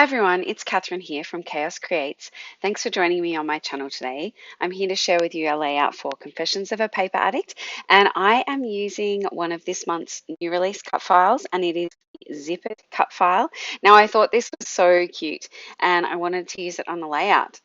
Hi everyone, it's Catherine here from Chaos Creates. Thanks for joining me on my channel today. I'm here to share with you a layout for Confessions of a Paper Addict, and I am using one of this month's new release cut files, and it is the zippered cut file. Now I thought this was so cute and I wanted to use it on the layout.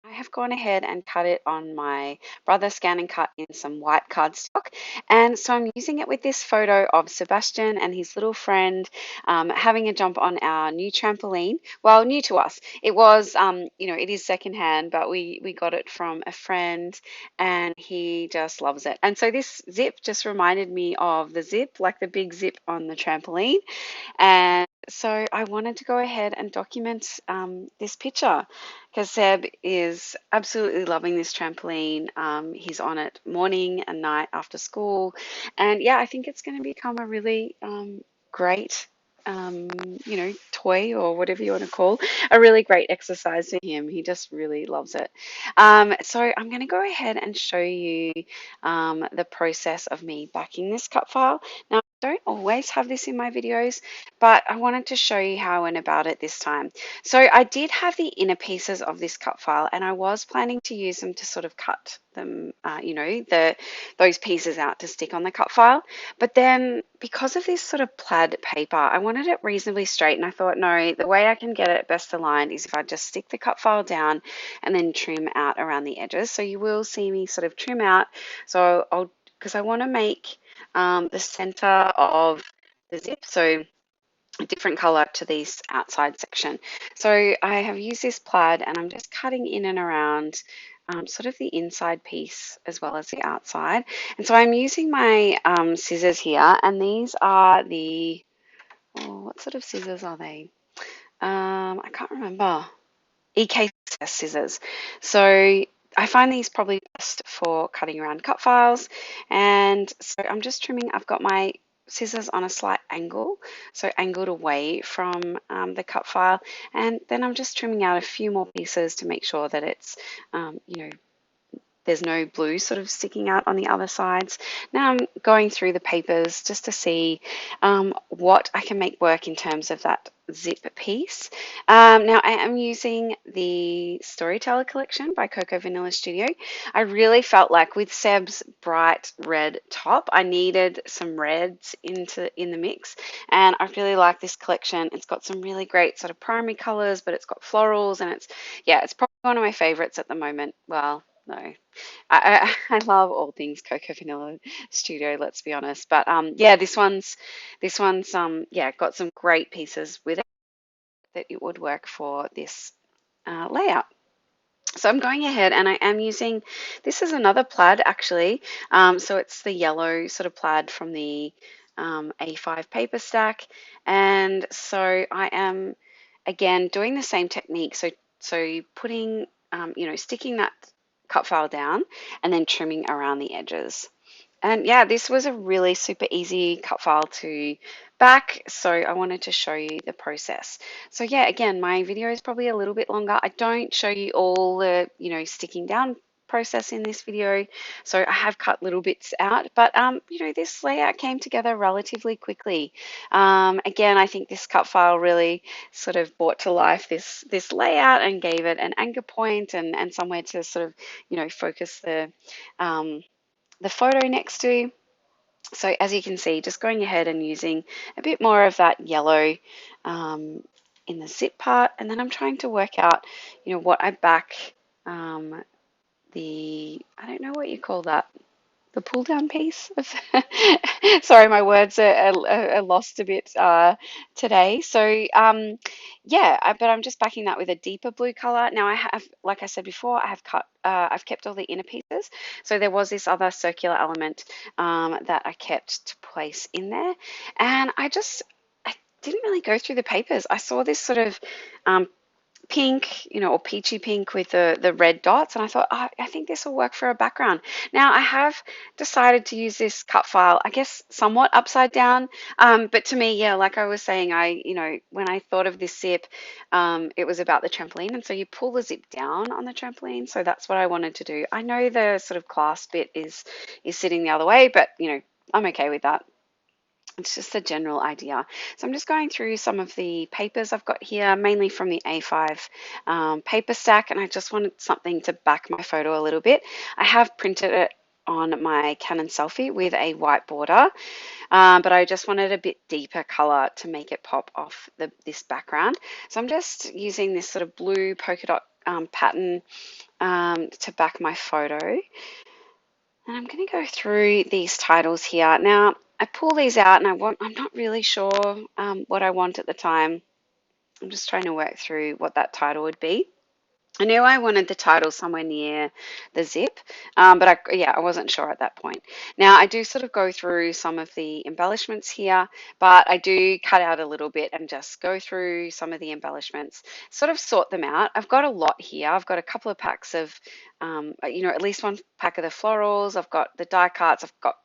I have gone ahead and cut it on my brother scan and cut in some white cardstock. And so I'm using it with this photo of Sebastian and his little friend having a jump on our new trampoline. Well, new to us. It was, it is secondhand, but we got it from a friend and he just loves it. And so this zip just reminded me of the zip, like the big zip on the trampoline. And so I wanted to go ahead and document this picture because Seb is absolutely loving this trampoline. He's on it morning and night after school. And yeah, I think it's going to become a really great, toy or whatever you want to call, a really great exercise for him. He just really loves it. So I'm going to go ahead and show you the process of me backing this cut file. Now, I don't always have this in my videos, but I wanted to show you how I went about it this time. So I did have the inner pieces of this cut file, and I was planning to use them to sort of cut them, those pieces out to stick on the cut file. But then because of this sort of plaid paper, I wanted it reasonably straight, and I thought, no, the way I can get it best aligned is if I just stick the cut file down and then trim out around the edges. So you will see me sort of trim out. So because I want to make the center of the zip, so a different color to this outside section. So I have used this plaid and I'm just cutting in and around sort of the inside piece as well as the outside. And so I'm using my scissors here, and these are what sort of scissors are they? I can't remember. EK scissors. So I find these probably best for cutting around cut files. And so I'm just trimming. I've got my scissors on a slight angle, so angled away from the cut file. And then I'm just trimming out a few more pieces to make sure that it's, there's no blue sort of sticking out on the other sides. Now I'm going through the papers just to see what I can make work in terms of that zip piece. Now I am using the Storyteller collection by Coco Vanilla Studio. I really felt like with Seb's bright red top, I needed some reds in the mix, and I really like this collection. It's got some really great sort of primary colors, but it's got florals, and it's probably one of my favorites at the moment. Well, no, I love all things Coco Vanilla Studio, let's be honest. But yeah, this one's got some great pieces with it that it would work for this layout. So I'm going ahead and I am using, this is another plaid actually. So it's the yellow sort of plaid from the A5 paper stack. And so I am again doing the same technique. So putting, sticking that cut file down and then trimming around the edges. And yeah, this was a really super easy cut file to back, so I wanted to show you the process. So yeah, again, my video is probably a little bit longer. I don't show you all the, sticking down process in this video, so I have cut little bits out, but this layout came together relatively quickly. Again, I think this cut file really sort of brought to life this layout and gave it an anchor point and somewhere to sort of focus the photo next to. So as you can see, just going ahead and using a bit more of that yellow in the zip part, and then I'm trying to work out, what I back I don't know what you call that, the pull down piece of sorry, my words are lost a bit today. So but I'm just backing that with a deeper blue color. Now I have, like I said before, I've kept all the inner pieces. So there was this other circular element that I kept to place in there, and I didn't really go through the papers. I saw this sort of pink, or peachy pink with the red dots, and I thought, oh, I think this will work for a background. Now I have decided to use this cut file, I guess, somewhat upside down, but to me, yeah, like I was saying, when I thought of this zip, it was about the trampoline, and so you pull the zip down on the trampoline, so that's what I wanted to do. I know the sort of clasp bit is sitting the other way, but I'm okay with that. It's just a general idea. So I'm just going through some of the papers I've got here, mainly from the A5 paper stack, and I just wanted something to back my photo a little bit. I have printed it on my Canon selfie with a white border, but I just wanted a bit deeper color to make it pop off this background. So I'm just using this sort of blue polka dot pattern to back my photo. And I'm going to go through these titles here. Now, I pull these out and I'm not really sure what I want at the time. I'm just trying to work through what that title would be. I knew I wanted the title somewhere near the zip, but I wasn't sure at that point. Now, I do sort of go through some of the embellishments here, but I do cut out a little bit and just go through some of the embellishments, sort of sort them out. I've got a lot here. I've got a couple of packs of, at least one pack of the florals. I've got the die cuts. I've got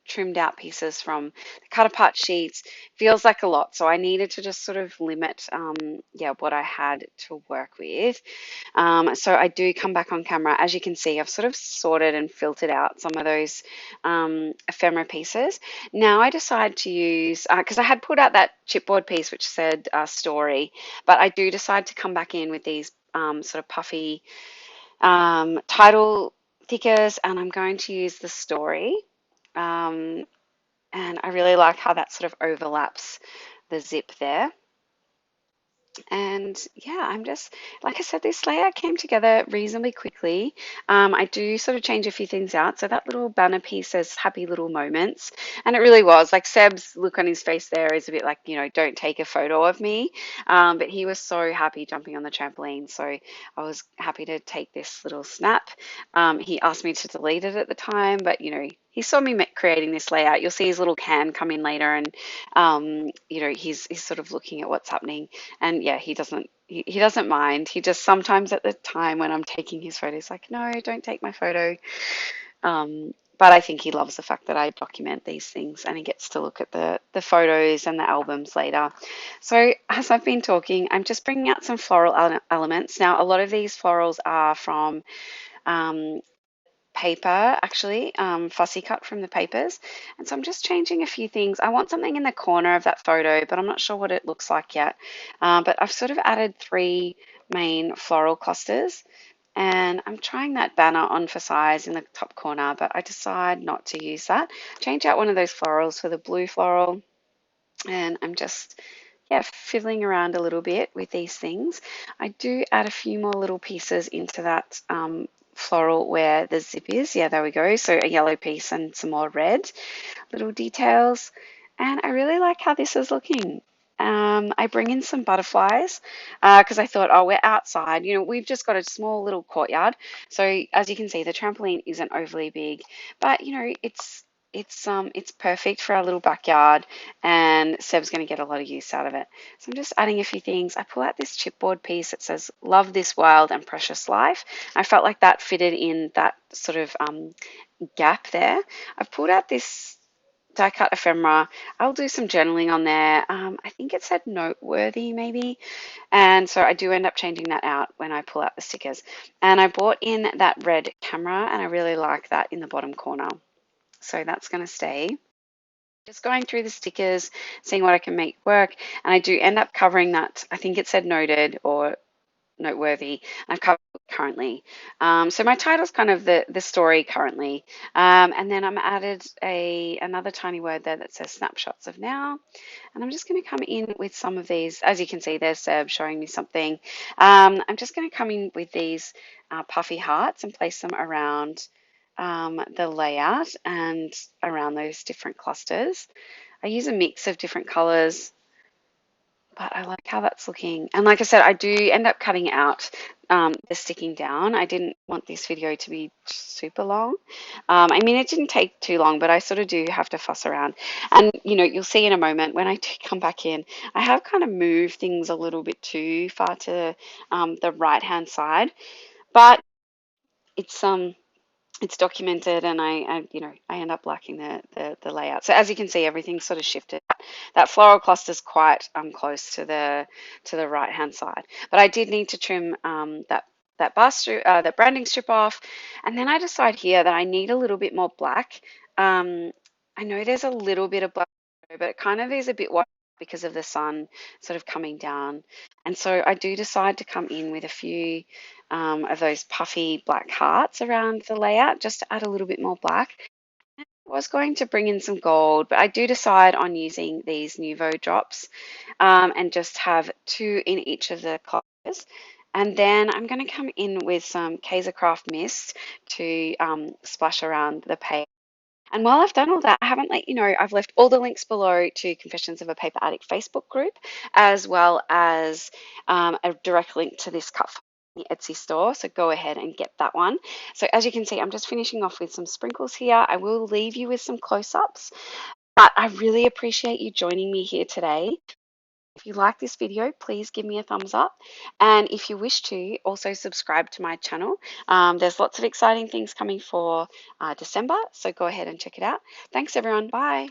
trimmed out pieces from the cut apart sheets. Feels like a lot. So I needed to just sort of limit, what I had to work with. So I do come back on camera. As you can see, I've sort of sorted and filtered out some of those ephemera pieces. Now I decide to use, because I had put out that chipboard piece which said story, but I do decide to come back in with these sort of puffy title thickers, and I'm going to use the story. And I really like how that sort of overlaps the zip there. And yeah, I'm just, like I said, this layout came together reasonably quickly. I do sort of change a few things out. So that little banner piece says happy little moments. And it really was like Seb's look on his face there is a bit like, don't take a photo of me. But he was so happy jumping on the trampoline. So I was happy to take this little snap. He asked me to delete it at the time, but he saw me creating this layout. You'll see his little can come in later, and he's sort of looking at what's happening. And yeah, he doesn't mind. He just sometimes at the time when I'm taking his photo, he's like, no, don't take my photo. But I think he loves the fact that I document these things, and he gets to look at the photos and the albums later. So as I've been talking, I'm just bringing out some floral elements. Now, a lot of these florals are from paper, actually, fussy cut from the papers. And so I'm just changing a few things. I want something in the corner of that photo, but I'm not sure what it looks like yet. But I've sort of added 3 main floral clusters, and I'm trying that banner on for size in the top corner, but I decide not to use that. Change out one of those florals for the blue floral, and I'm just fiddling around a little bit with these things. I do add a few more little pieces into that floral where the zip is. Yeah, there we go. So a yellow piece and some more red little details. And I really like how this is looking. I bring in some butterflies because I thought, oh, we're outside. We've just got a small little courtyard. So as you can see, the trampoline isn't overly big, but it's perfect for our little backyard, and Seb's going to get a lot of use out of it. So I'm just adding a few things. I pull out this chipboard piece that says, love this wild and precious life. I felt like that fitted in that sort of gap there. I've pulled out this die cut ephemera. I'll do some journaling on there. I think it said noteworthy maybe. And so I do end up changing that out when I pull out the stickers. And I bought in that red camera, and I really like that in the bottom corner. So that's going to stay. Just going through the stickers, seeing what I can make work. And I do end up covering that. I think it said noted or noteworthy. I've covered it currently. So my title's kind of the story currently. And then I'm added another tiny word there that says snapshots of now. And I'm just going to come in with some of these. As you can see, there's Seb showing me something. I'm just going to come in with these puffy hearts and place them around the layout and around those different clusters. I use a mix of different colors, but I like how that's looking. And like I said, I do end up cutting out the sticking down. I didn't want this video to be super long. I mean, it didn't take too long, but I sort of do have to fuss around. And, you'll see in a moment when I do come back in, I have kind of moved things a little bit too far to the right-hand side. But it's documented, and I end up liking the layout. So as you can see, everything's sort of shifted. That floral cluster is quite close to the right hand side, but I did need to trim that branding strip off, and then I decide here that I need a little bit more black. I know there's a little bit of black but it kind of is a bit white because of the sun sort of coming down. And so I do decide to come in with a few of those puffy black hearts around the layout just to add a little bit more black. I was going to bring in some gold, but I do decide on using these Nuvo drops and just have two in each of the colors. And then I'm going to come in with some Kaisercraft mist to splash around the page. And while I've done all that, I haven't let you know, I've left all the links below to Confessions of a Paper Addict Facebook group, as well as a direct link to this cut from the Etsy store. So go ahead and get that one. So as you can see, I'm just finishing off with some sprinkles here. I will leave you with some close-ups, but I really appreciate you joining me here today. If you like this video, please give me a thumbs up. And if you wish to, also subscribe to my channel. There's lots of exciting things coming for December, so go ahead and check it out. Thanks, everyone. Bye.